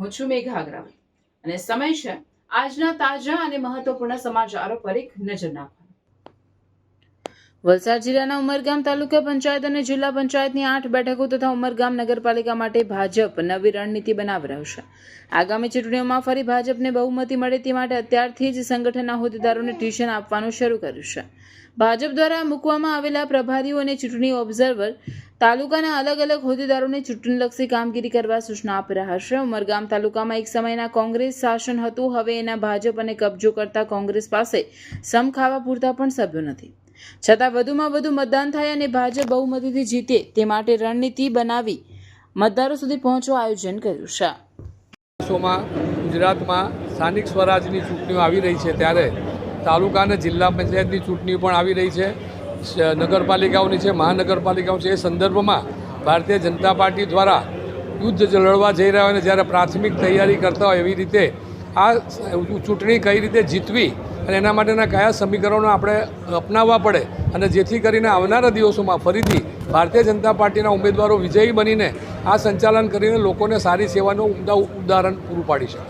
હું છું મેઘા અગ્રવાલ અને સમય છે આજના તાજા અને મહત્વપૂર્ણ સમાચારો પર એક નજર નાખવાનો। વલસાડ જિલ્લાના ઉમરગામ તાલુકા પંચાયત અને જિલ્લા પંચાયતની 8 બેઠકો તથા ઉમરગામ નગરપાલિકા માટે ભાજપ નવી રણનીતિ બનાવી રહ્યું છે। આગામી ચૂંટણીઓમાં ફરી ભાજપને બહુમતી મળે તે માટે અત્યારથી જ સંગઠનના હોદ્દેદારોને ટ્યુશન આપવાનું શરૂ કર્યું છે। ભાજપ દ્વારા મૂકવામાં આવેલા પ્રભારીઓ અને ચૂંટણી ઓબ્ઝર્વર તાલુકાના અલગ અલગ હોદ્દેદારોને ચૂંટણીલક્ષી કામગીરી કરવા સૂચના આપી રહ્યા છે। ઉમરગામ તાલુકામાં એક સમયના કોંગ્રેસ શાસન હતું, હવે એના ભાજપ અને કબજો કરતા કોંગ્રેસ પાસે સમ ખાવા પૂરતા પણ સભ્યો નથી, છતાં વધુમાં વધુ મતદાન થાય અને ભાજપ બહુમતીથી જીતે તે માટે રણનીતિ બનાવી મતદારો સુધી પહોંચવા આયોજન કર્યું છે। ગુજરાતમાં સ્થાનિક સ્વરાજની ચૂંટણીઓ આવી રહી છે, ત્યારે તાલુકા અને જિલ્લા પંચાયતની ચૂંટણીઓ પણ આવી રહી છે, નગરપાલિકાઓની છે, મહાનગરપાલિકાઓ છે। એ સંદર્ભમાં ભારતીય જનતા પાર્ટી દ્વારા યુદ્ધ લડવા જઈ રહ્યા હોય અને જ્યારે પ્રાથમિક તૈયારી કરતા હોય એવી રીતે આ ચૂંટણી કઈ રીતે જીતવી અને એના માટેના કયા સમીકરણો આપણે અપનાવવા પડે અને જેથી કરીને આવનારા દિવસોમાં ફરીથી ભારતીય જનતા પાર્ટીના ઉમેદવારો વિજયી બનીને આ સંચાલન કરીને લોકોને સારી સેવાનું ઉમદા ઉદાહરણ પૂરું પાડી શકે।